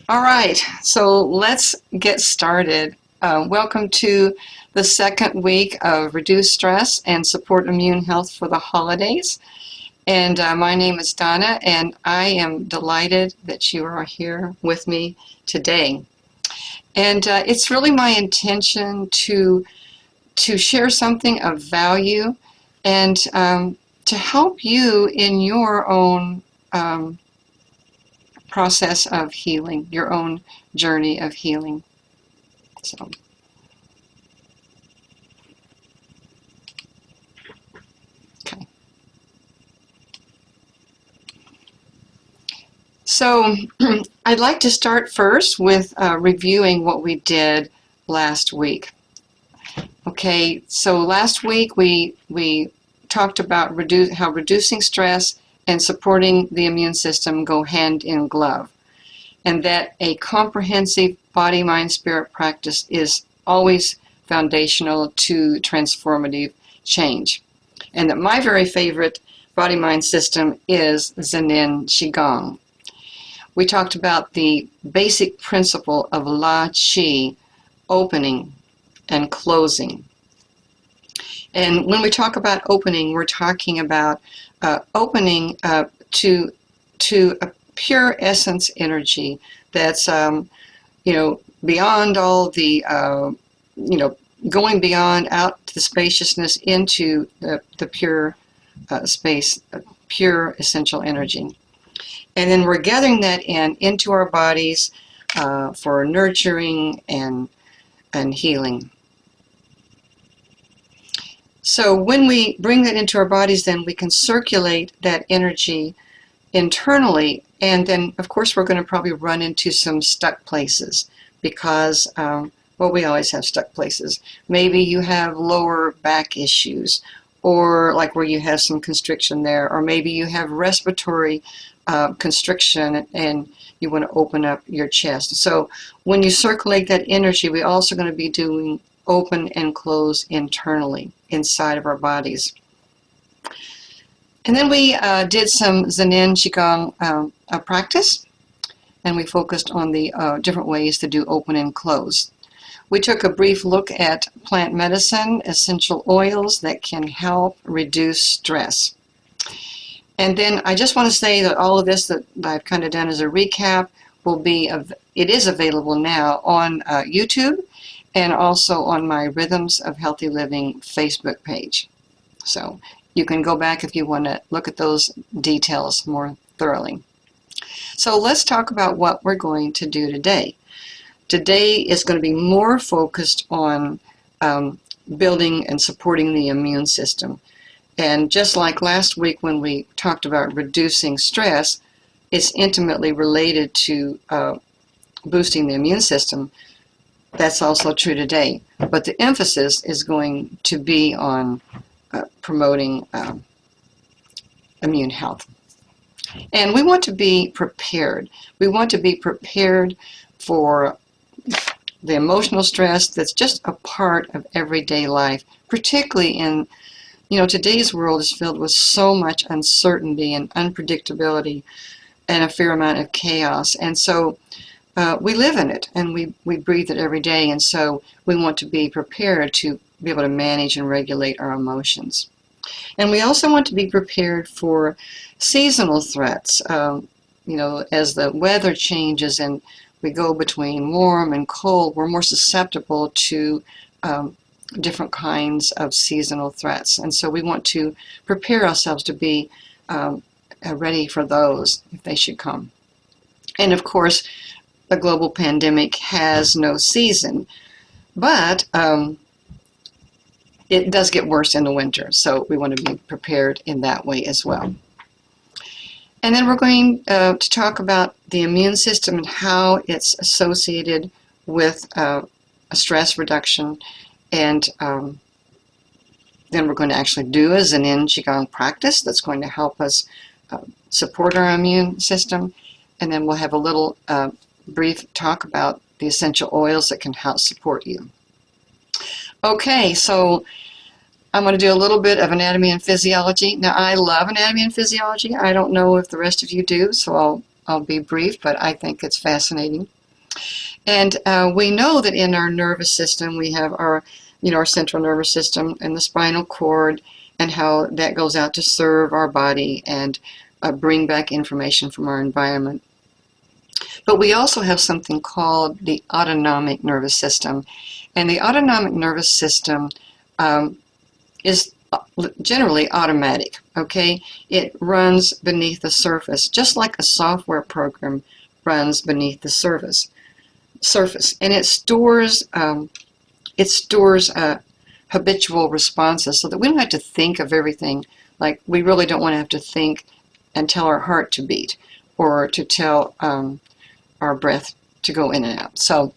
All right, so let's get started. Welcome to the second week of Reduce Stress and Support Immune Health for the Holidays. And my name is Donna, and I am delighted that you are here with me today. And it's really my intention to share something of value and to help you in your own process of healing, your own journey of healing. So, okay. So I'd like to start first with reviewing what we did last week. Okay, so last week we talked about how reducing stress and supporting the immune system go hand in glove, and that a comprehensive body, mind, spirit practice is always foundational to transformative change. And that my very favorite body, mind system is Zhineng Qigong. We talked about the basic principle of La Qi, opening and closing. And when we talk about opening, we're talking about opening to a pure essence energy that's beyond all the going beyond out to the spaciousness into the pure space, pure essential energy. And then we're gathering that into our bodies for nurturing and healing. So when we bring that into our bodies, then we can circulate that energy internally, and then of course we're going to probably run into some stuck places because we always have stuck places. Maybe you have lower back issues, or like where you have some constriction there, or maybe you have respiratory constriction and you want to open up your chest. So when you circulate that energy, we're also going to be doing open and close internally inside of our bodies. And then we did some Zhineng Qigong practice, and we focused on the different ways to do open and close. We took a brief look at plant medicine, essential oils that can help reduce stress. And then I just want to say that all of this that I've kind of done as a recap it is available now on YouTube and also on my Rhythms of Healthy Living Facebook page. So you can go back if you want to look at those details more thoroughly. So let's talk about what we're going to do today. Today is going to be more focused on building and supporting the immune system. And just like last week when we talked about reducing stress, it's intimately related to boosting the immune system. That's also true today. But the emphasis is going to be on promoting immune health. And we want to be prepared. We want to be prepared for the emotional stress that's just a part of everyday life, particularly in today's world is filled with so much uncertainty and unpredictability and a fair amount of chaos. And so we live in it and we breathe it every day. And so we want to be prepared to be able to manage and regulate our emotions. And we also want to be prepared for seasonal threats. As the weather changes and we go between warm and cold, we're more susceptible to different kinds of seasonal threats. And so we want to prepare ourselves to be ready for those if they should come. And of course, the global pandemic has no season, but it does get worse in the winter. So we want to be prepared in that way as well. And then we're going to talk about the immune system and how it's associated with a stress reduction. And then we're going to actually do a Zhineng Qigong practice that's going to help us support our immune system. And then we'll have a little brief talk about the essential oils that can help support you. Okay, so I'm going to do a little bit of anatomy and physiology. Now, I love anatomy and physiology. I don't know if the rest of you do, so I'll be brief, but I think it's fascinating. And we know that in our nervous system, we have our, our central nervous system and the spinal cord, and how that goes out to serve our body and bring back information from our environment. But we also have something called the autonomic nervous system. And the autonomic nervous system is generally automatic, okay? It runs beneath the surface, just like a software program runs beneath the surface. And it stores habitual responses so that we don't have to think of everything. Like, we really don't want to have to think and tell our heart to beat, or to tell our breath to go in and out. So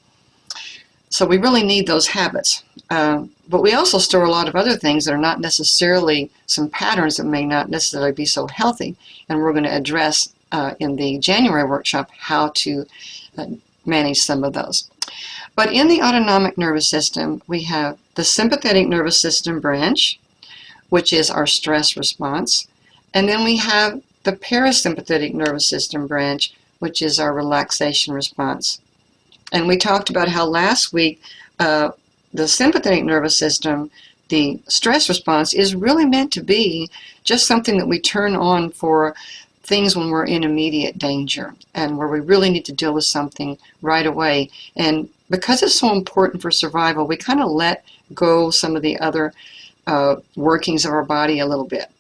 we really need those habits. But we also store a lot of other things that are not necessarily some patterns that may not necessarily be so healthy. And we're going to address in the January workshop how to manage some of those. But in the autonomic nervous system, we have the sympathetic nervous system branch, which is our stress response. And then we have the parasympathetic nervous system branch, which is our relaxation response. And we talked about how last week the sympathetic nervous system, the stress response, is really meant to be just something that we turn on for things when we're in immediate danger and where we really need to deal with something right away. And because it's so important for survival, we kind of let go some of the other workings of our body a little bit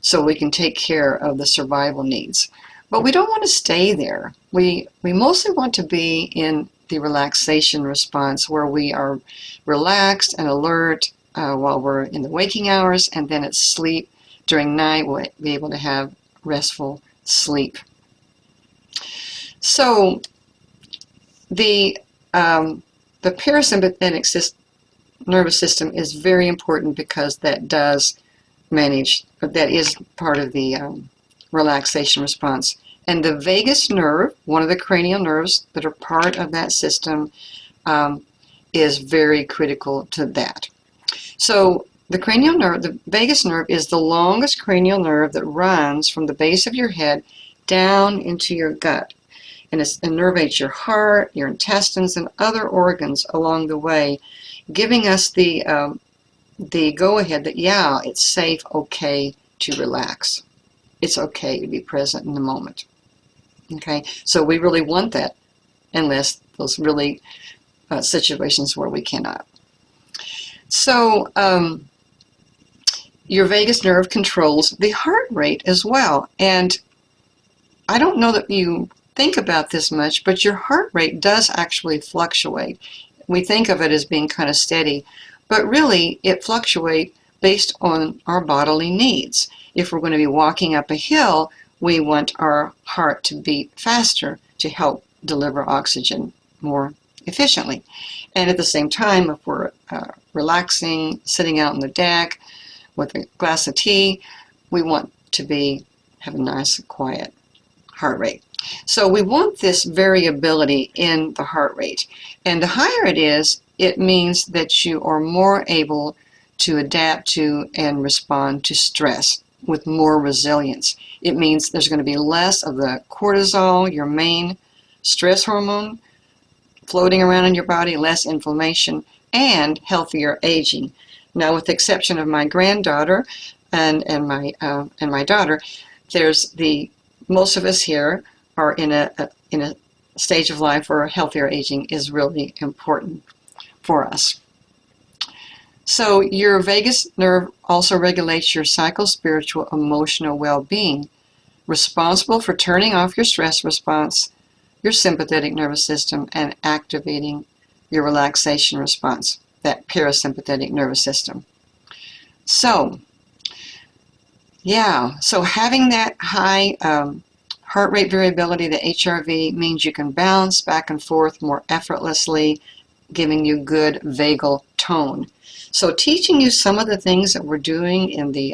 so we can take care of the survival needs. But we don't want to stay there. We mostly want to be in the relaxation response, where we are relaxed and alert while we're in the waking hours, and then at sleep during night we'll be able to have restful sleep. So the parasympathetic nervous system is very important because that does manage, that is part of the relaxation response. And the vagus nerve, one of the cranial nerves that are part of that system, is very critical to that. So the cranial nerve, the vagus nerve, is the longest cranial nerve that runs from the base of your head down into your gut. And it innervates your heart, your intestines, and other organs along the way, giving us the go-ahead that, yeah, it's safe, okay to relax. It's okay to be present in the moment. Okay, so we really want that, unless those really situations where we cannot. So your vagus nerve controls the heart rate as well. And I don't know that you think about this much, but your heart rate does actually fluctuate. We think of it as being kind of steady, but really it fluctuates based on our bodily needs. If we're going to be walking up a hill, we want our heart to beat faster to help deliver oxygen more efficiently. And at the same time, if we're relaxing, sitting out on the deck with a glass of tea, we want to have a nice, quiet heart rate. So we want this variability in the heart rate. And the higher it is, it means that you are more able to adapt to and respond to stress with more resilience. It means there's going to be less of the cortisol, your main stress hormone, floating around in your body, less inflammation, and healthier aging. Now, with the exception of my granddaughter and my daughter, most of us here are in a stage of life where healthier aging is really important for us. So your vagus nerve also regulates your psychospiritual emotional well-being, responsible for turning off your stress response, your sympathetic nervous system, and activating your relaxation response, that parasympathetic nervous system. So, yeah, so having that high heart rate variability, the HRV, means you can bounce back and forth more effortlessly, giving you good vagal tone. So teaching you some of the things that we're doing in the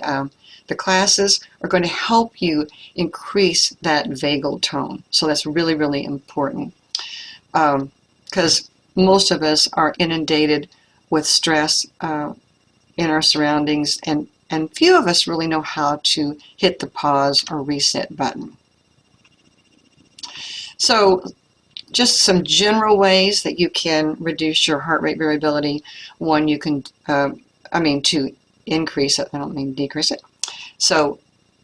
classes are going to help you increase that vagal tone. So that's really, really important, because most of us are inundated with stress in our surroundings, and few of us really know how to hit the pause or reset button. So just some general ways that you can reduce your heart rate variability. One, you can, to increase it, I don't mean decrease it, so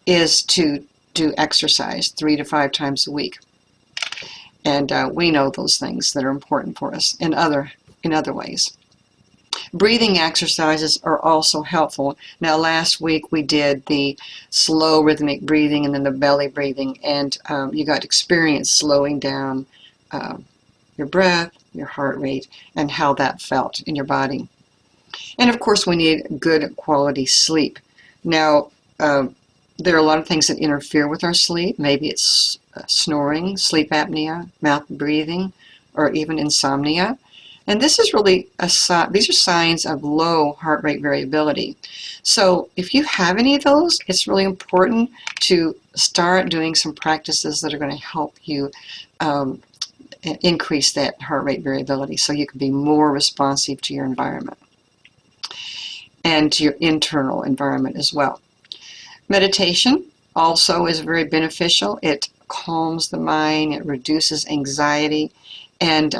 is to do exercise 3 to 5 times a week. And we know those things that are important for us in other ways. Breathing exercises are also helpful. Now, last week we did the slow rhythmic breathing and then the belly breathing, and you got to experience slowing down your breath, your heart rate, and how that felt in your body. And of course, we need good quality sleep. Now, there are a lot of things that interfere with our sleep. Maybe it's snoring, sleep apnea, mouth breathing, or even insomnia. And this is really these are signs of low heart rate variability. So if you have any of those, it's really important to start doing some practices that are going to help you increase that heart rate variability so you can be more responsive to your environment and to your internal environment as well. Meditation also is very beneficial. It calms the mind, it reduces anxiety, and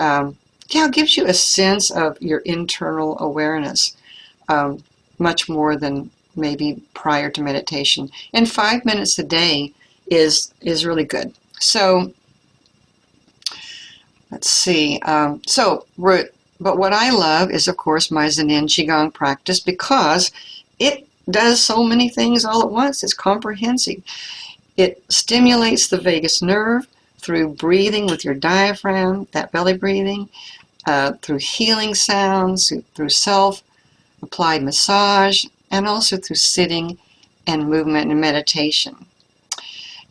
it gives you a sense of your internal awareness, much more than maybe prior to meditation. And 5 minutes a day is really good. So let's see. But what I love is, of course, my Zhineng Qigong practice, because it does so many things all at once. It's comprehensive. It stimulates the vagus nerve through breathing with your diaphragm, that belly breathing, through healing sounds, through self-applied massage, and also through sitting and movement and meditation.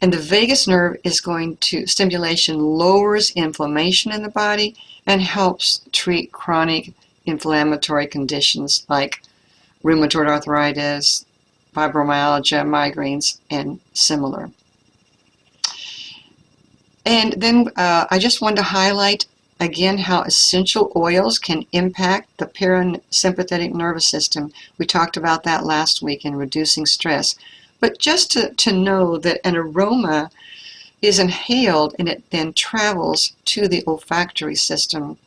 And the vagus nerve stimulation lowers inflammation in the body and helps treat chronic inflammatory conditions like rheumatoid arthritis, fibromyalgia, migraines, and similar. And then I just wanted to highlight again how essential oils can impact the parasympathetic nervous system. We talked about that last week in reducing stress. But just to know that an aroma is inhaled and it then travels to the olfactory system,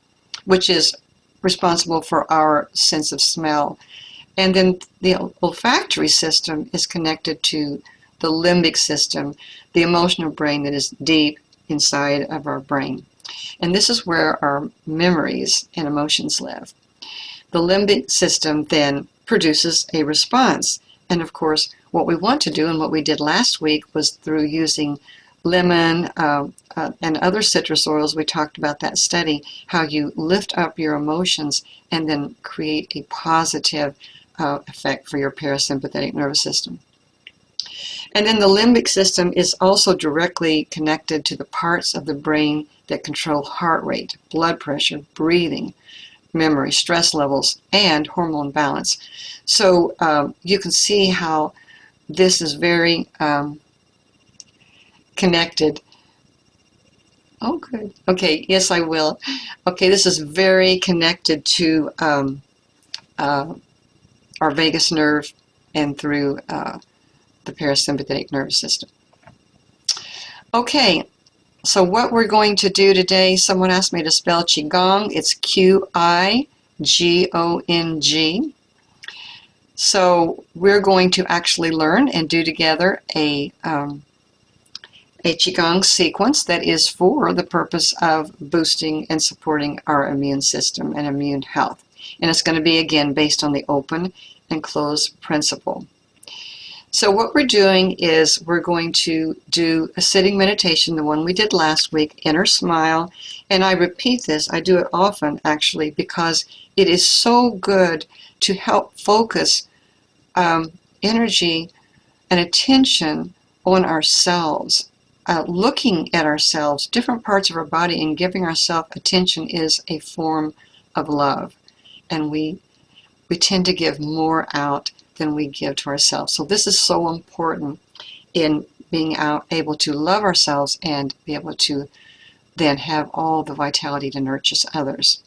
which is responsible for our sense of smell. And then the olfactory system is connected to the limbic system, the emotional brain that is deep inside of our brain. And this is where our memories and emotions live. The limbic system then produces a response. And of course, what we want to do and what we did last week was through using lemon and other citrus oils. We talked about that study, how you lift up your emotions and then create a positive effect for your parasympathetic nervous system. And then the limbic system is also directly connected to the parts of the brain that control heart rate, blood pressure, breathing, memory, stress levels, and hormone balance. So you can see how this is very connected. Oh, good. Okay, yes, I will. Okay, this is very connected to our vagus nerve and through the parasympathetic nervous system. Okay, so what we're going to do today, someone asked me to spell Qigong. It's Qigong. So we're going to actually learn and do together a Qigong sequence that is for the purpose of boosting and supporting our immune system and immune health. And it's going to be, again, based on the open and close principle. So what we're doing is we're going to do a sitting meditation, the one we did last week, Inner Smile. And I repeat this, I do it often actually, because it is so good to help focus energy and attention on ourselves. Looking at ourselves, different parts of our body, and giving ourselves attention is a form of love. And we tend to give more out than we give to ourselves. So this is so important in being able to love ourselves and be able to then have all the vitality to nurture others.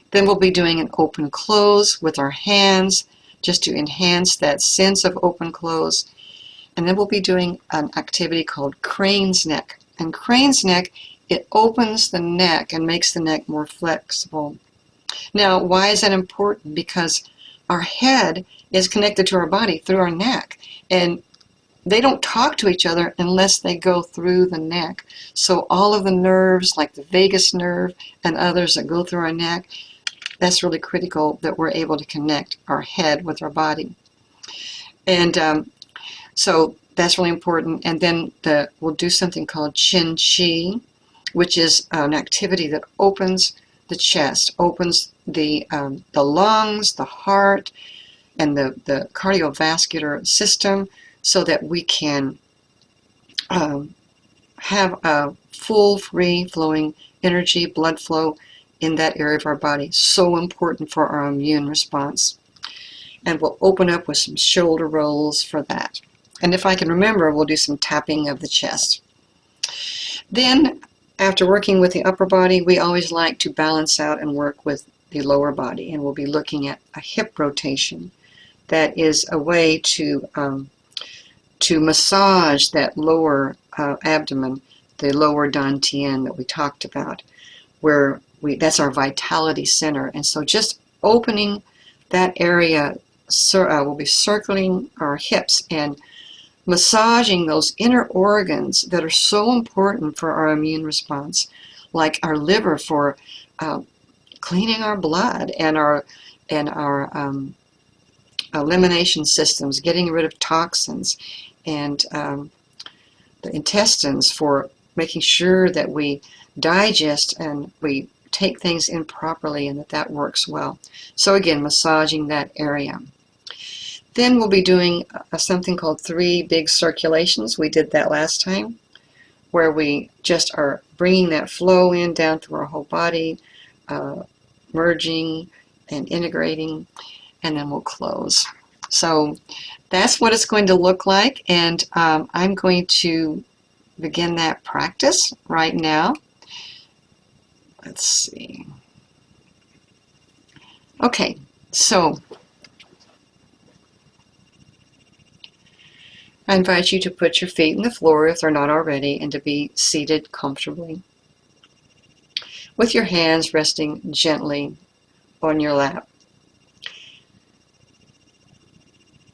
Then we'll be doing an open close with our hands just to enhance that sense of open close. And then we'll be doing an activity called crane's neck. And crane's neck it opens the neck and makes the neck more flexible. Now, why is that important? Because our head is connected to our body through our neck, and they don't talk to each other unless they go through the neck. So all of the nerves, like the vagus nerve and others that go through our neck, that's really critical that we're able to connect our head with our body. And so that's really important. And then we'll do something called Qin Qi, which is an activity that opens the chest, opens the lungs, the heart, and the cardiovascular system, so that we can have a full, free-flowing energy, blood flow in that area of our body. So important for our immune response. And we'll open up with some shoulder rolls for that. And if I can remember, we'll do some tapping of the chest. Then, after working with the upper body, we always like to balance out and work with the lower body. And we'll be looking at a hip rotation. That is a way to massage that lower abdomen, the lower dantian that we talked about, where that's our vitality center. And so just opening that area, we'll be circling our hips and massaging those inner organs that are so important for our immune response, like our liver for cleaning our blood, and our elimination systems, getting rid of toxins, and the intestines for making sure that we digest and we take things in properly and that works well. So again, massaging that area. Then we'll be doing something called 3 big circulations. We did that last time, where we just are bringing that flow in down through our whole body, merging and integrating, and then we'll close. So that's what it's going to look like, and I'm going to begin that practice right now. Let's see. Okay, so I invite you to put your feet on the floor if they're not already, and to be seated comfortably, with your hands resting gently on your lap.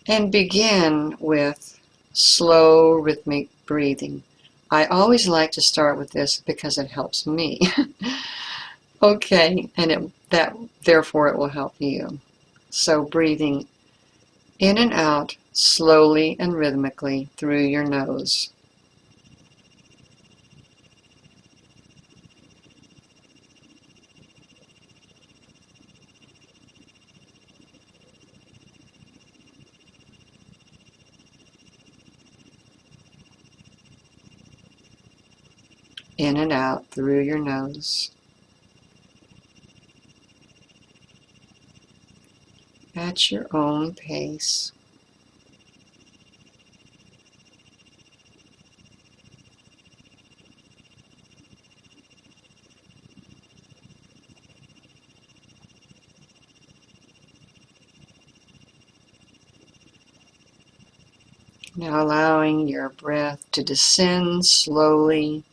And begin with slow rhythmic breathing. I always like to start with this because it helps me. Okay, and therefore it will help you. So breathing in and out slowly and rhythmically through your nose. In and out through your nose. At your own pace. Now allowing your breath to descend slowly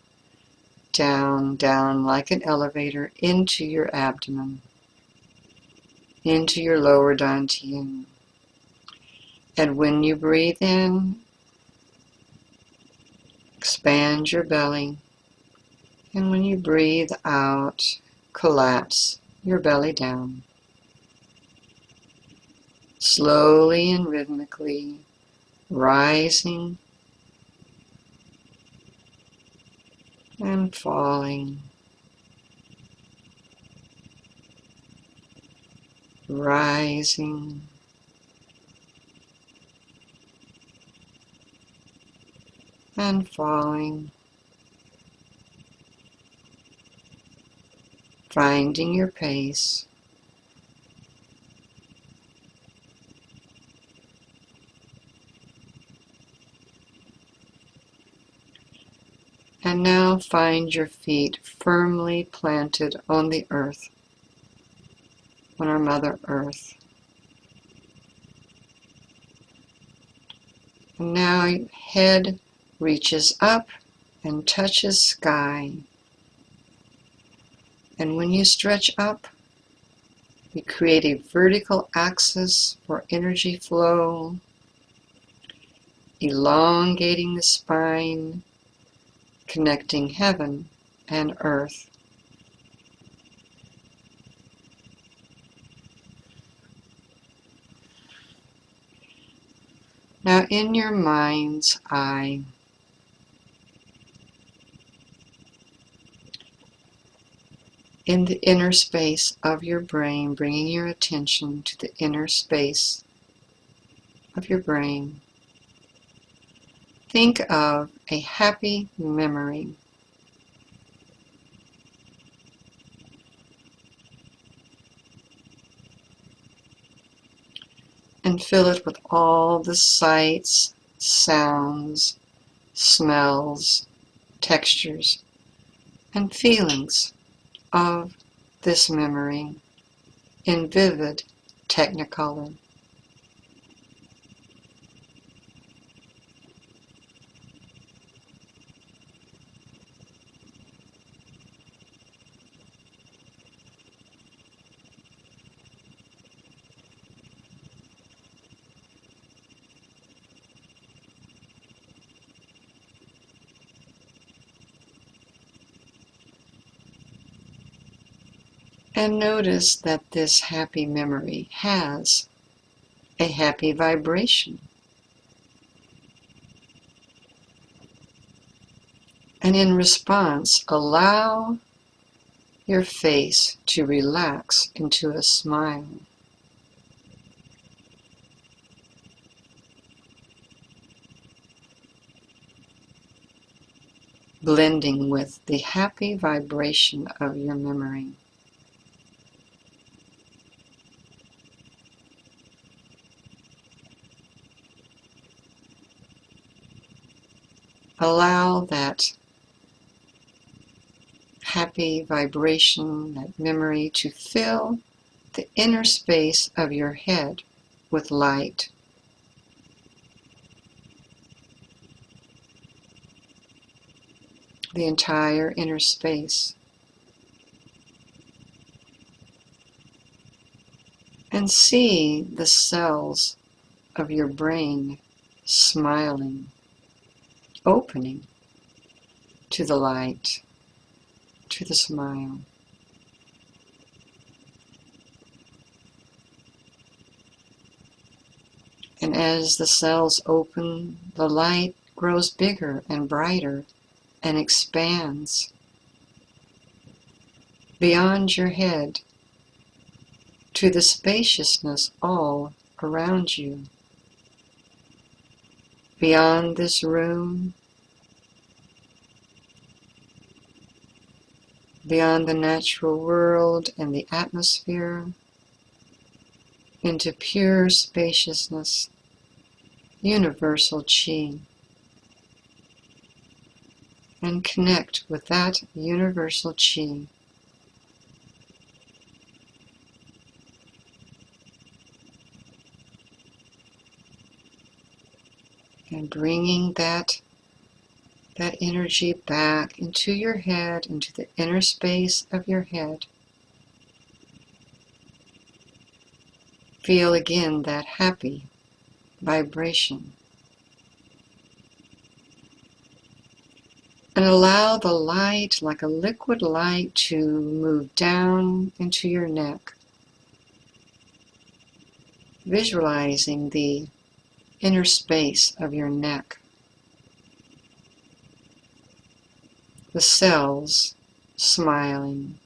down like an elevator into your abdomen, into your lower dantian. And when you breathe in, expand your belly. And when you breathe out, collapse your belly down. Slowly and rhythmically rising and falling, rising and falling, finding your pace. And now find your feet firmly planted on the earth, on our Mother Earth. And now your head reaches up and touches sky, And when you stretch up, you create a vertical axis for energy flow, elongating the spine, connecting heaven and earth. Now in your mind's eye, in the inner space of your brain, bringing your attention to the inner space of your brain, think of a happy memory. And fill it with all the sights, sounds, smells, textures, and feelings of this memory in vivid technicolor. And notice that this happy memory has a happy vibration. And in response, allow your face to relax into a smile. Blending with the happy vibration of your memory. Allow that happy vibration, that memory, to fill the inner space of your head with light. The entire inner space. And see the cells of your brain smiling, opening to the light, to the smile. And as the cells open, the light grows bigger and brighter and expands beyond your head to the spaciousness all around you. Beyond this room, beyond the natural world and the atmosphere, into pure spaciousness, universal Qi. And connect with that universal Qi. And bringing that energy back into your head, into the inner space of your head. Feel again that happy vibration. And allow the light, like a liquid light, to move down into your neck. Visualizing the inner space of your neck. The cells smiling.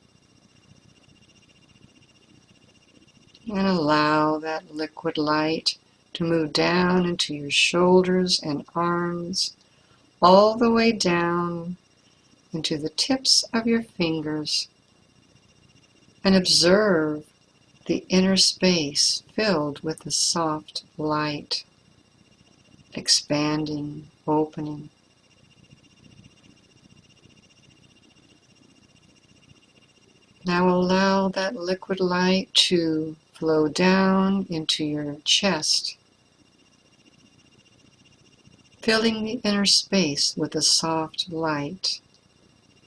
And allow that liquid light to move down into your shoulders and arms, all the way down into the tips of your fingers, and observe the inner space filled with the soft light, expanding, opening. Now allow that liquid light to flow down into your chest, filling the inner space with a soft light,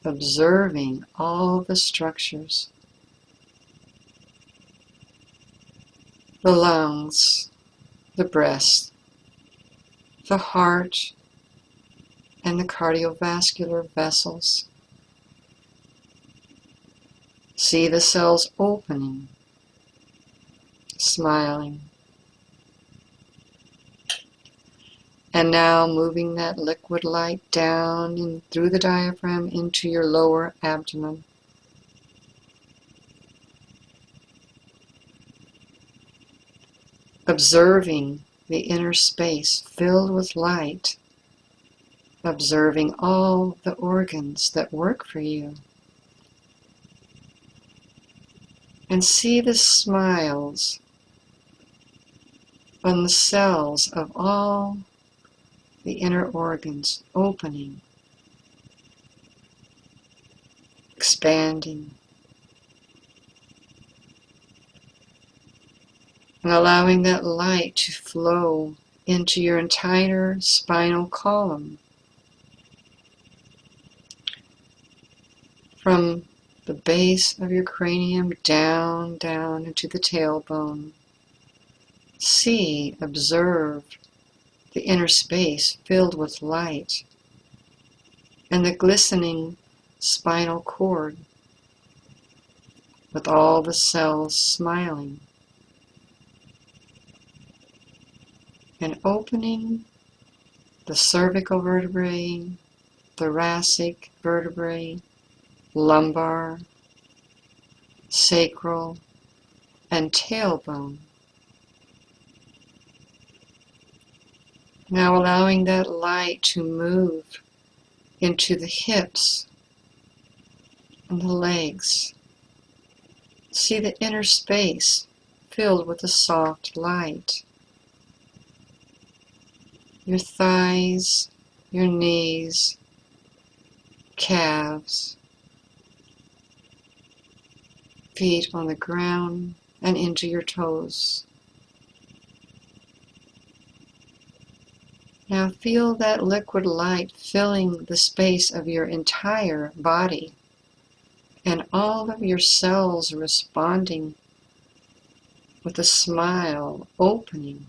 observing all the structures, the lungs, the breast, the heart, and the cardiovascular vessels. See the cells opening, smiling. And now moving that liquid light down and through the diaphragm into your lower abdomen. Observing the inner space filled with light. Observing all the organs that work for you. And see the smiles on the cells of all the inner organs opening, expanding, and allowing that light to flow into your entire spinal column, from the base of your cranium down into the tailbone. See, observe the inner space filled with light and the glistening spinal cord with all the cells smiling and opening the cervical vertebrae, thoracic vertebrae, lumbar, sacral, and tailbone. Now allowing that light to move into the hips and the legs. See the inner space filled with a soft light. Your thighs, your knees, calves, feet on the ground and into your toes. Now feel that liquid light filling the space of your entire body and all of your cells responding with a smile, opening.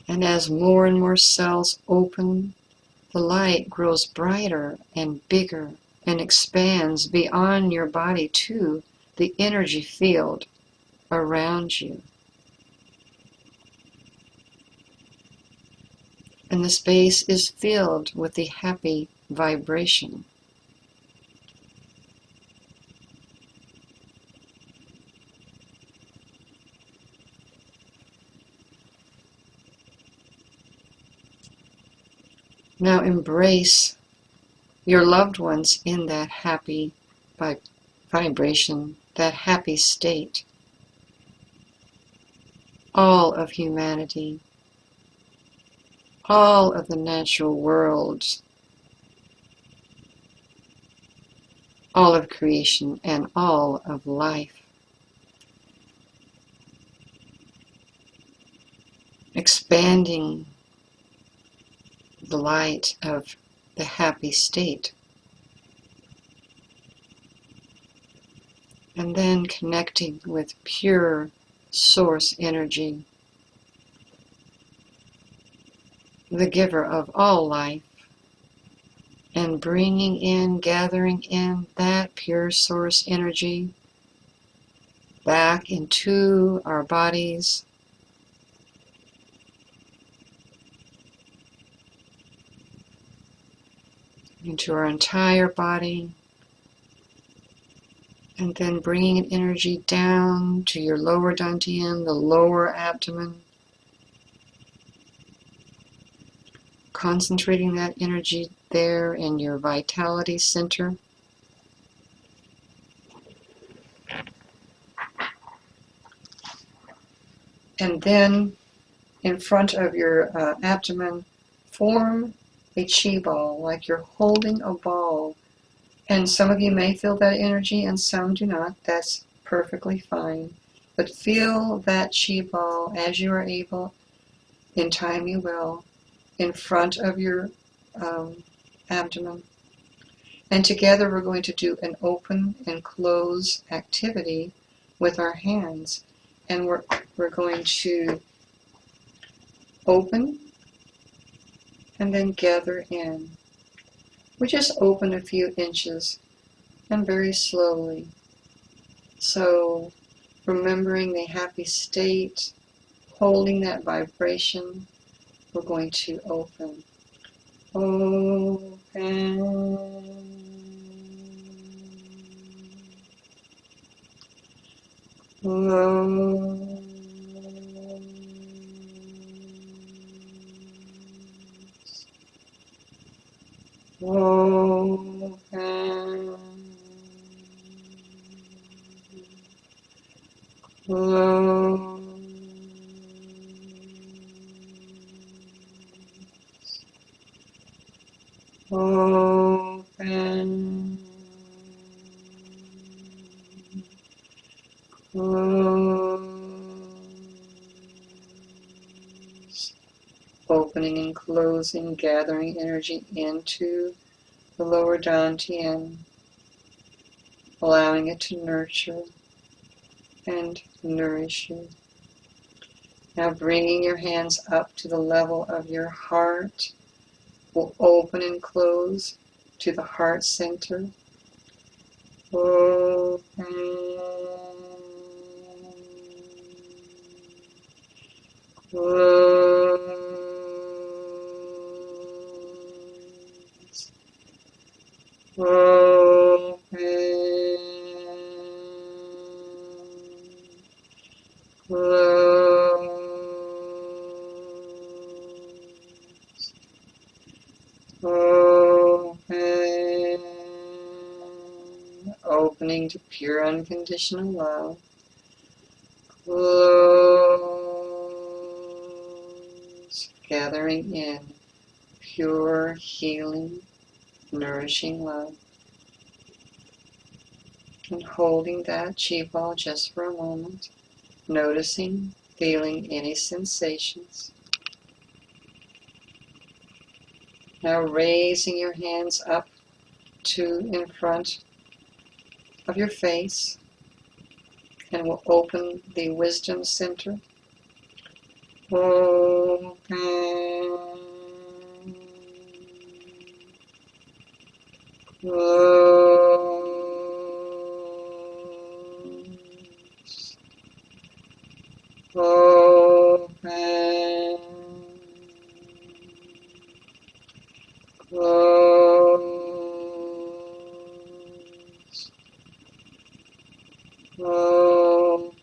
And as more and more cells open, the light grows brighter and bigger and expands beyond your body to the energy field around you. And the space is filled with the happy vibration. Now embrace your loved ones in that happy vibration, that happy state. All of humanity, all of the natural world, all of creation, and all of life. Expanding the light of the happy state. And then connecting with pure source energy, the giver of all life, and bringing in, gathering in that pure source energy back into our bodies, into our entire body, and then bringing an energy down to your lower dantian, the lower abdomen, concentrating that energy there in your vitality center. And then in front of your abdomen, form a chi ball, like you're holding a ball. And some of you may feel that energy and some do not. That's perfectly fine. But feel that chi ball as you are able, in time you will, in front of your abdomen. And together we're going to do an open and close activity with our hands. And we're going to open and then gather in. We just open a few inches and very slowly. So remembering the happy state, holding that vibration, we're going to open. Open. Close. Open. Close. Open. Close. Opening and closing, gathering energy into the lower dantian, allowing it to nurture and nourish you. Now bringing your hands up to the level of your heart, will open and close to the heart center. Open. Close. Open. Close. Open. Opening to pure unconditional love. Close. Gathering in pure, healing, nourishing love. And holding that chi ball just for a moment. Noticing, feeling any sensations. Now raising your hands up to in front of your face, and we'll open the wisdom center. Open. Close. Open. Close. Open.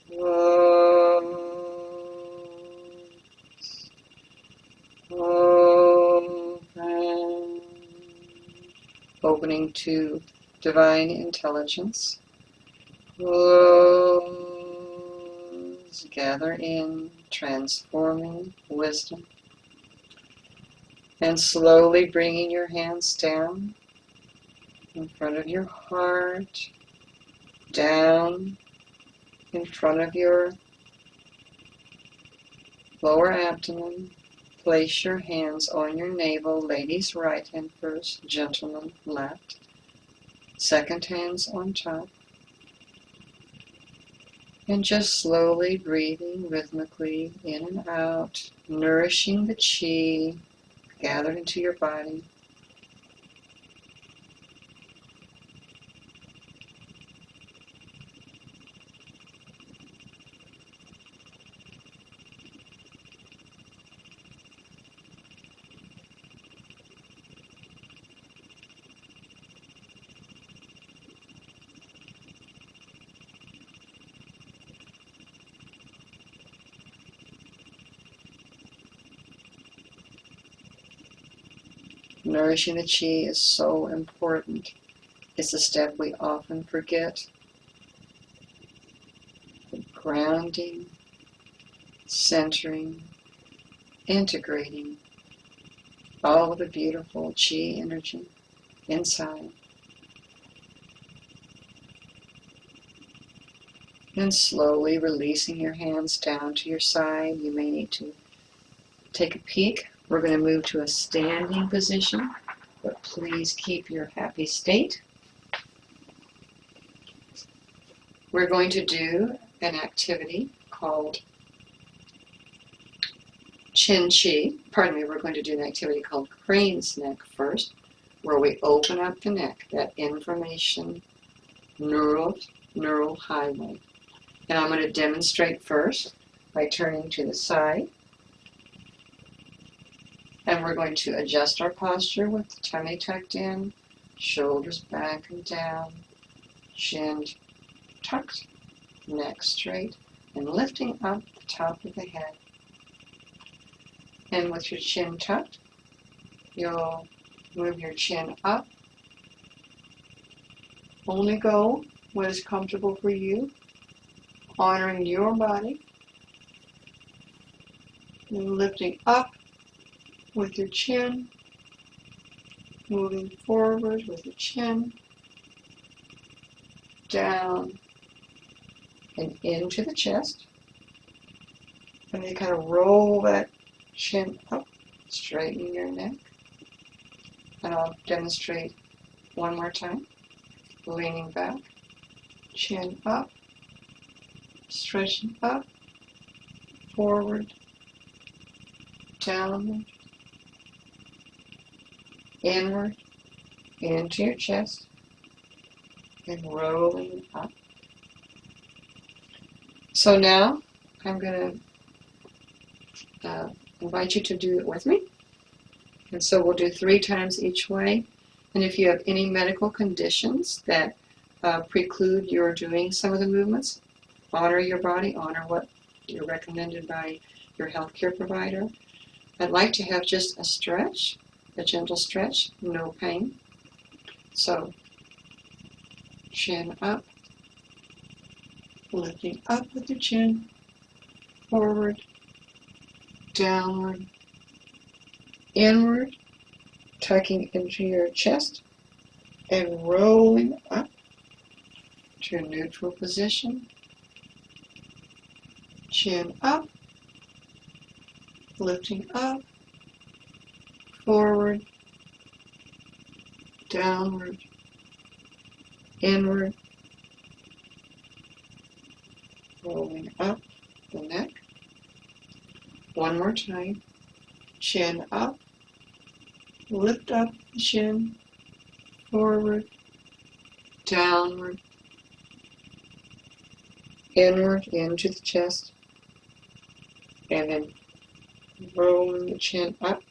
Close. Open. Opening to divine intelligence. Close. Gather in transforming wisdom. And slowly bringing your hands down in front of your heart, down in front of your lower abdomen. Place your hands on your navel, ladies right hand first, gentlemen left. Second hands on top. And just slowly breathing rhythmically in and out, nourishing the chi gathered into your body. Nourishing the chi is so important. It's a step we often forget. Grounding, centering, integrating all of the beautiful chi energy inside. And slowly releasing your hands down to your side. You may need to take a peek. We're going to move to a standing position, but please keep your happy state. We're going to do an activity called we're going to do an activity called crane's neck first, where we open up the neck, that information neural highway. And I'm going to demonstrate first by turning to the side. And we're going to adjust our posture with the tummy tucked in, shoulders back and down, chin tucked, neck straight, and lifting up the top of the head. And with your chin tucked, you'll move your chin up. Only go what is comfortable for you, honoring your body. And lifting up with your chin, moving forward with your chin, down and into the chest. And you kind of roll that chin up, straightening your neck. And I'll demonstrate one more time. Leaning back, chin up, stretching up, forward, downward, inward, into your chest, and rolling up. So now I'm going to invite you to do it with me. And so we'll do 3 times each way. And if you have any medical conditions that preclude your doing some of the movements, honor your body, honor what you're recommended by your healthcare provider. I'd like to have just a stretch, a gentle stretch, no pain. So, chin up, lifting up with your chin, forward, downward, inward, tucking into your chest, and rolling up to a neutral position. Chin up, lifting up, forward, downward, inward, rolling up the neck. One more time. Chin up, lift up the chin, forward, downward, inward into the chest, and then rolling the chin up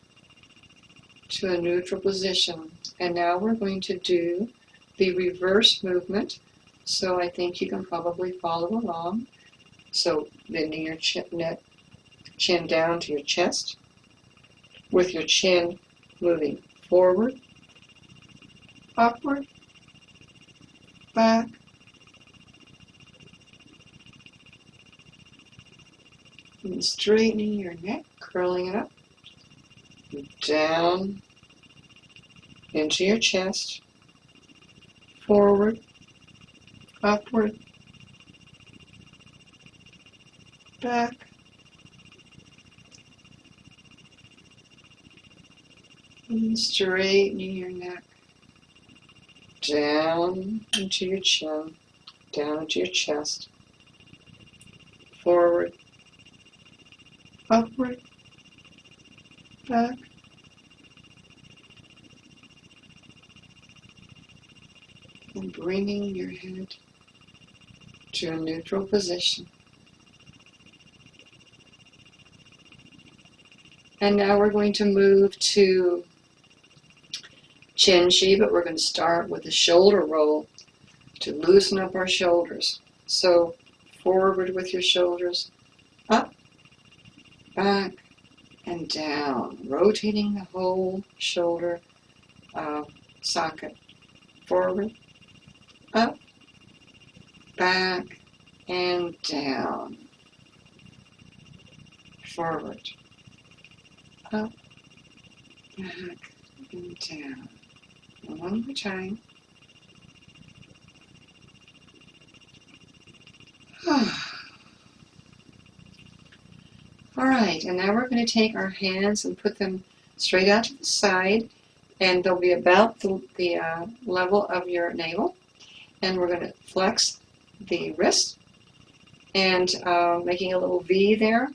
to a neutral position. And now we're going to do the reverse movement. So I think you can probably follow along. So bending your chin down to your chest, with your chin moving forward, upward, back, and straightening your neck, curling it up, down into your chest, forward, upward, back, and straightening your neck, down into your chin, down into your chest, forward, upward, back, and bringing your head to a neutral position. And now we're going to move to Chin Chi, but we're going to start with a shoulder roll to loosen up our shoulders. So forward with your shoulders, up, back, and down, rotating the whole shoulder socket. Forward, up, back, and down. Forward, up, back, and down. And one more time. All right, and now we're going to take our hands and put them straight out to the side, and they'll be about the level of your navel. And we're going to flex the wrist and making a little V there.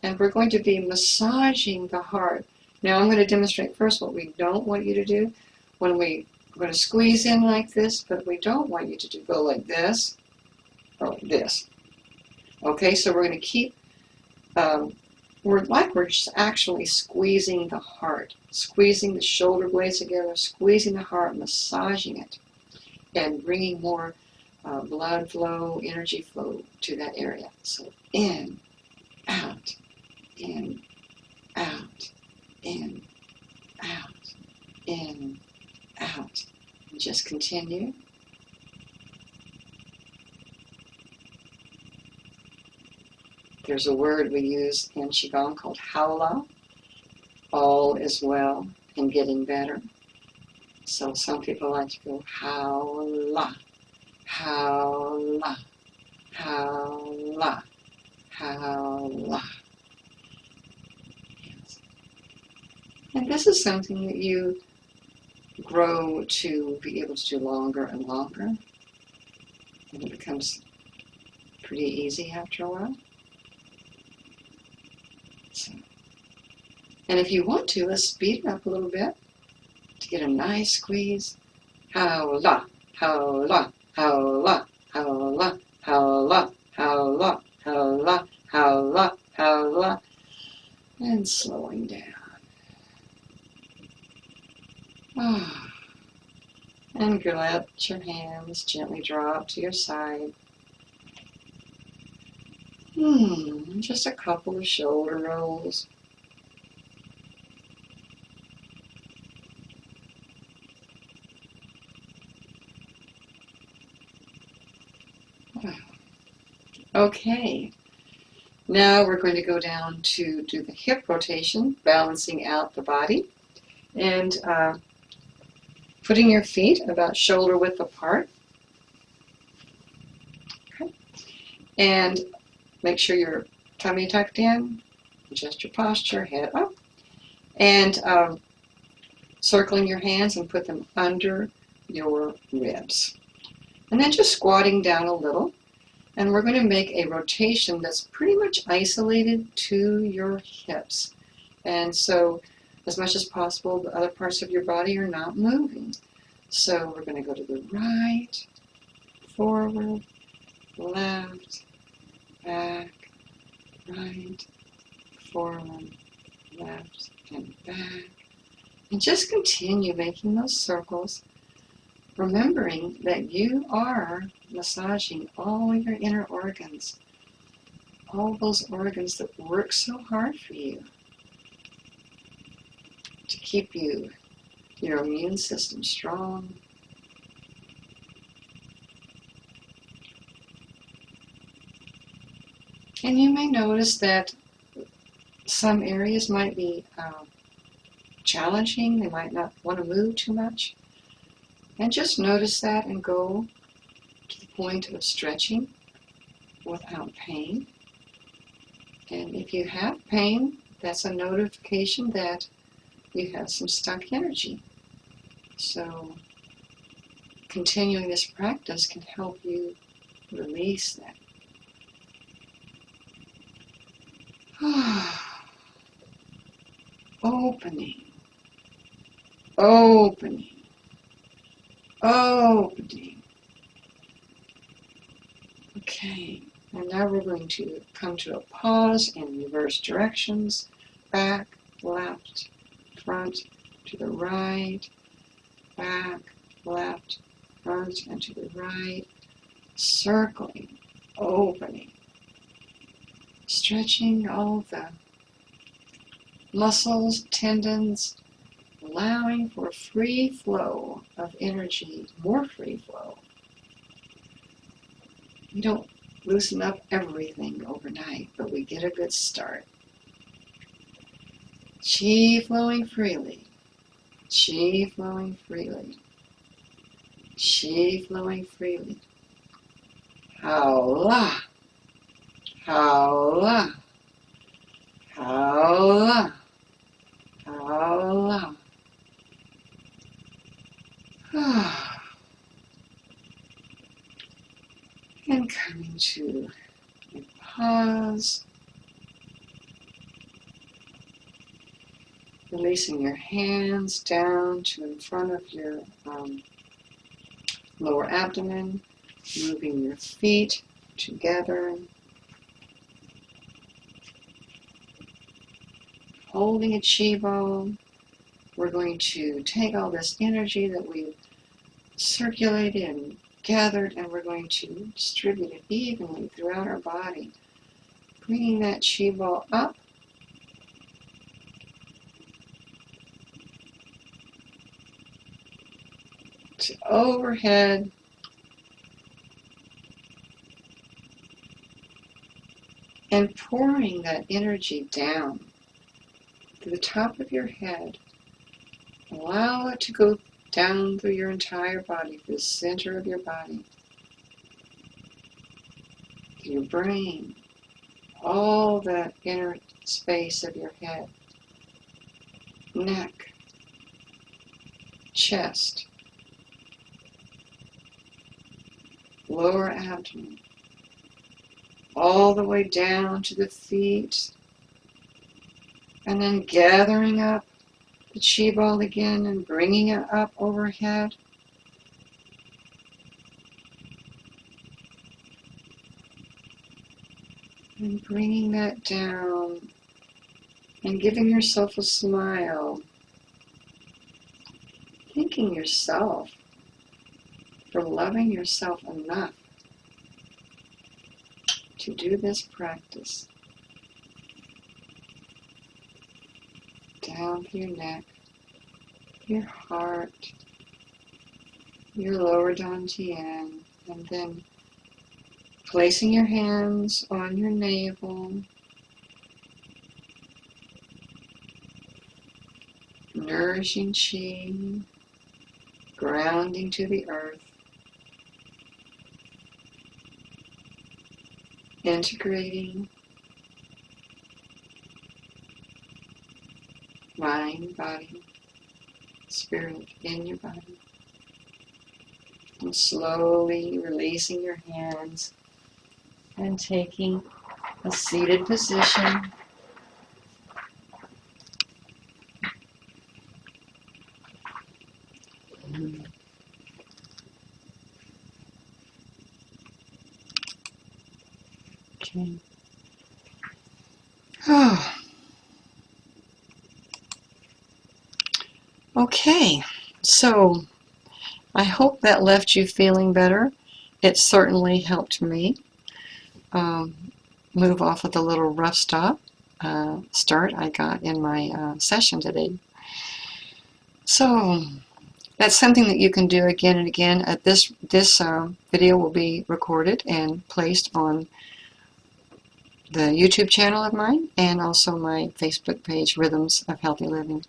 And we're going to be massaging the heart. Now I'm going to demonstrate first what we don't want you to do. We're going to squeeze in like this, but we don't want you to go like this or like this. Okay, so we're going to keep, we're just actually squeezing the heart, squeezing the shoulder blades together, squeezing the heart, massaging it, and bringing more blood flow, energy flow to that area. So in, out, in, out, in, out, in, out. And just continue. There's a word we use in Qigong called haola. All is well and getting better. So some people like to go haola, haola, haola, haola. Yes. And this is something that you grow to be able to do longer and longer. And it becomes pretty easy after a while. So, and if you want to, let's speed it up a little bit to get a nice squeeze. Haola, haola, haola, haola, haola, haola, haola, haola, haola, and slowing down. And let your hands gently drop to your side. Just a couple of shoulder rolls. Okay, now we're going to go down to do the hip rotation, balancing out the body, and putting your feet about shoulder width apart. Okay. And make sure your tummy tucked in, adjust your posture, head up, and circling your hands and put them under your ribs. And then just squatting down a little. And we're going to make a rotation that's pretty much isolated to your hips. And so, as much as possible, the other parts of your body are not moving. So we're going to go to the right, forward, left, back, right, forward, left, and back. And just continue making those circles, remembering that you are massaging all your inner organs, all those organs that work so hard for you to keep your immune system strong. And you may notice that some areas might be challenging. They might not want to move too much. And just notice that and go to the point of stretching without pain. And if you have pain, that's a notification that you have some stuck energy. So continuing this practice can help you release that. Opening, opening, opening. Okay, and now we're going to come to a pause in reverse directions. Back, left, front, to the right, back, left, front, and to the right. Circling, opening, stretching all the muscles, tendons, allowing for free flow of energy, more free flow. We don't loosen up everything overnight, but we get a good start. Qi flowing freely, qi flowing freely, qi flowing freely. Haola, haola, Allah. Allah. And coming to a pause. Releasing your hands down to in front of your lower abdomen. Moving your feet together. Holding a chi ball. We're going to take all this energy that we've circulated and gathered, and we're going to distribute it evenly throughout our body. Bringing that chi ball up. To overhead. And pouring that energy down to the top of your head. Allow it to go down through your entire body, through the center of your body, to your brain, all that inner space of your head, neck, chest, lower abdomen, all the way down to the feet, and then gathering up the chi ball again and bringing it up overhead. And bringing that down and giving yourself a smile. Thanking yourself for loving yourself enough to do this practice. Down through your neck, your heart, your lower dantian, and then placing your hands on your navel, nourishing chi, grounding to the earth, integrating mind, body, spirit in your body. And slowly releasing your hands and taking a seated position. Okay. Oh. Okay, so I hope that left you feeling better. It certainly helped me move off of the little rough start I got in my session today. So that's something that you can do again and again. This video will be recorded and placed on the YouTube channel of mine and also my Facebook page, Rhythms of Healthy Living.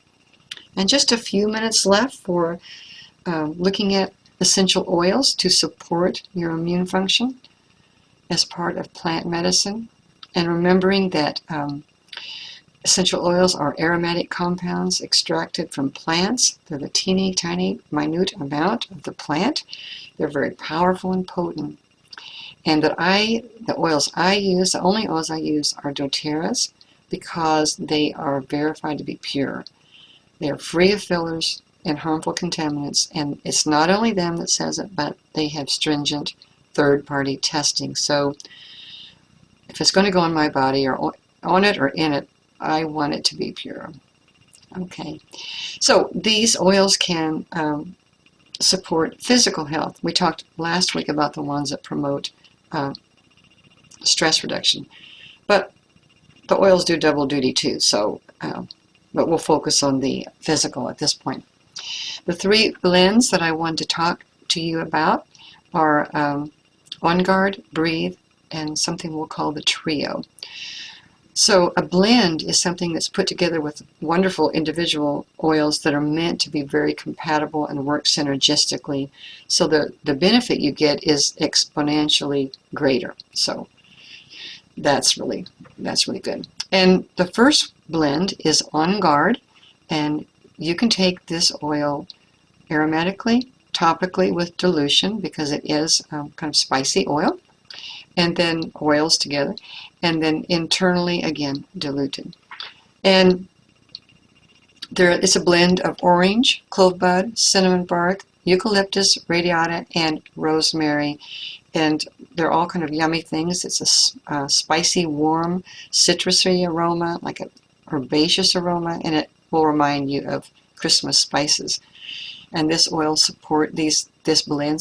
And just a few minutes left for looking at essential oils to support your immune function as part of plant medicine. And remembering that essential oils are aromatic compounds extracted from plants. They're the teeny tiny minute amount of the plant. They're very powerful and potent. And that the oils I use, the only oils I use are doTERRA's because they are verified to be pure. They are free of fillers and harmful contaminants, and it's not only them that says it, but they have stringent third-party testing. So if it's going to go on my body or on it or in it, I want it to be pure. Okay, so these oils can support physical health. We talked last week about the ones that promote stress reduction, but the oils do double duty too, so but we'll focus on the physical at this point. The three blends that I want to talk to you about are On Guard, Breathe, and something we'll call the Trio. So a blend is something that's put together with wonderful individual oils that are meant to be very compatible and work synergistically, so the benefit you get is exponentially greater. So that's really good. And the first blend is On Guard, and you can take this oil aromatically, topically with dilution, because it is kind of spicy oil, and then oils together, and then internally again diluted. And it's a blend of orange, clove bud, cinnamon bark, eucalyptus radiata, and rosemary, and they're all kind of yummy things. It's a spicy, warm, citrusy aroma, like an herbaceous aroma, and it will remind you of Christmas spices. And this blend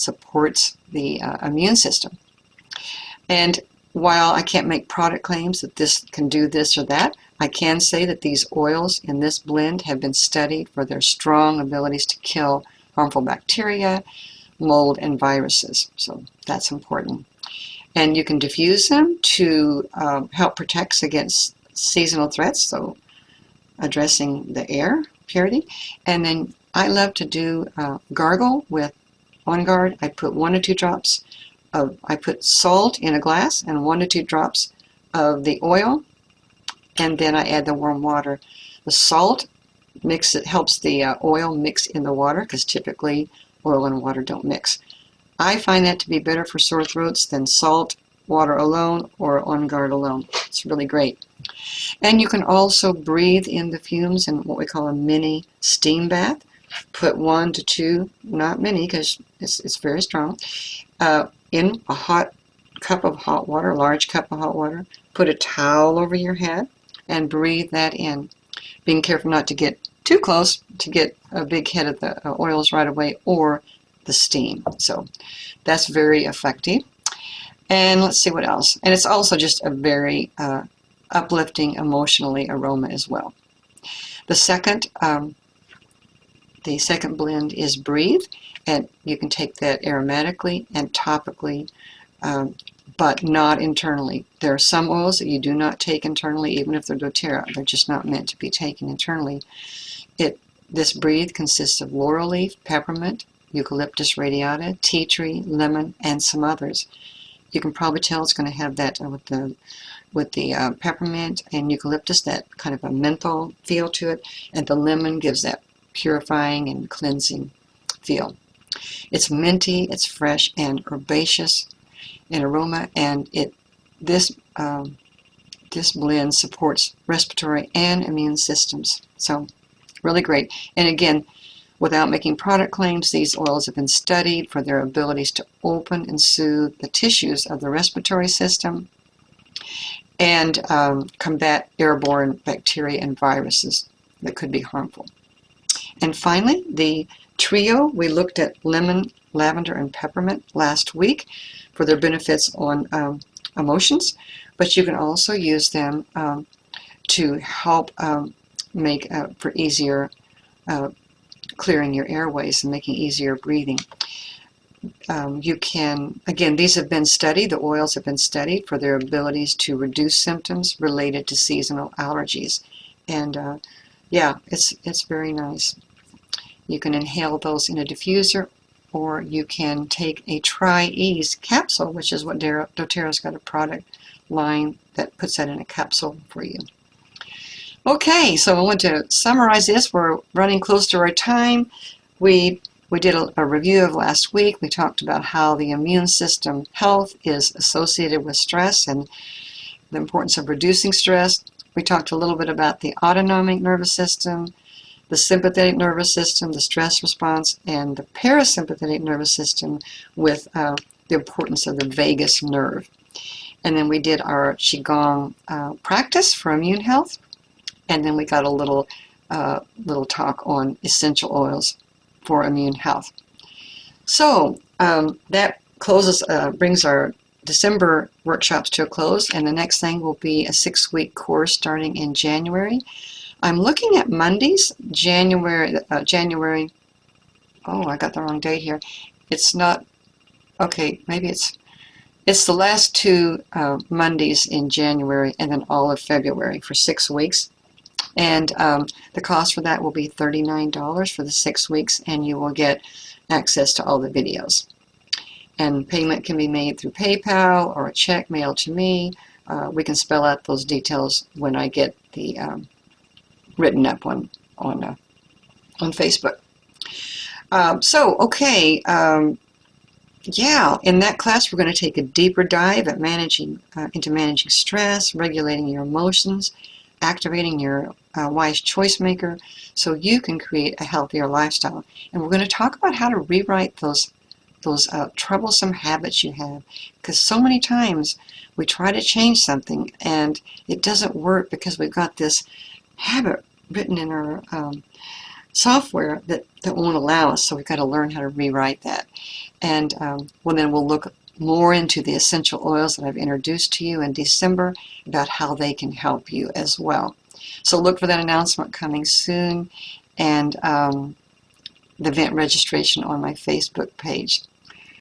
supports the immune system. And while I can't make product claims that this can do this or that, I can say that these oils in this blend have been studied for their strong abilities to kill harmful bacteria, mold, and viruses. So that's important. And you can diffuse them to help protect against seasonal threats, so addressing the air purity. And then I love to do gargle with On Guard. I put 1 to 2 drops I put salt in a glass and 1 to 2 drops of the oil, and then I add the warm water. The salt helps the oil mix in the water, because typically oil and water don't mix. I find that to be better for sore throats than salt water alone or On Guard alone. It's really great. And you can also breathe in the fumes in what we call a mini steam bath. Put 1 to 2, not many because it's very strong, in a hot cup of hot water, a large cup of hot water. Put a towel over your head and breathe that in, being careful not to get too close to get a big head of the oils right away or the steam. So that's very effective. And let's see what else. And it's also just a very uplifting emotionally aroma as well. The second blend is Breathe, and you can take that aromatically and topically, but not internally. There are some oils that you do not take internally, even if they're doTERRA. They're just not meant to be taken internally. This Breathe consists of laurel leaf, peppermint, eucalyptus radiata, tea tree, lemon, and some others. You can probably tell it's going to have that with the peppermint and eucalyptus, that kind of a menthol feel to it, and the lemon gives that purifying and cleansing feel. It's minty, it's fresh and herbaceous in aroma, and this blend supports respiratory and immune systems. So really great. And again, without making product claims, these oils have been studied for their abilities to open and soothe the tissues of the respiratory system and combat airborne bacteria and viruses that could be harmful. And finally, the trio, we looked at lemon, lavender, and peppermint last week for their benefits on emotions, but you can also use them to help make for easier clearing your airways and making easier breathing. You can, again, these have been studied, the oils have been studied for their abilities to reduce symptoms related to seasonal allergies. And yeah, it's very nice. You can inhale those in a diffuser, or you can take a Tri-Ease capsule, which is what doTERRA's got a product line that puts that in a capsule for you. Okay, so I want to summarize this. We're running close to our time. We did a review of last week. We talked about how the immune system health is associated with stress and the importance of reducing stress. We talked a little bit about the autonomic nervous system, the sympathetic nervous system, the stress response, and the parasympathetic nervous system with the importance of the vagus nerve. And then we did our Qigong practice for immune health. And then we got a little talk on essential oils for immune health. So that brings our December workshops to a close, and the next thing will be a 6-week course starting in January. I'm looking at Mondays, January, oh, I got the wrong date here. It's not, okay, maybe it's the last 2 Mondays in January and then all of February for 6 weeks. And the cost for that will be $39 for the 6 weeks, and you will get access to all the videos. And payment can be made through PayPal or a check mailed to me, we can spell out those details when I get the written up on Facebook. Yeah, in that class we're going to take a deeper dive at into managing stress, regulating your emotions, activating your wise choice maker, so you can create a healthier lifestyle. And we're going to talk about how to rewrite those troublesome habits you have, because so many times we try to change something and it doesn't work because we've got this habit written in our software that won't allow us. So we've got to learn how to rewrite that. And then we'll look more into the essential oils that I've introduced to you in December, about how they can help you as well. So look for that announcement coming soon, and the event registration on my Facebook page.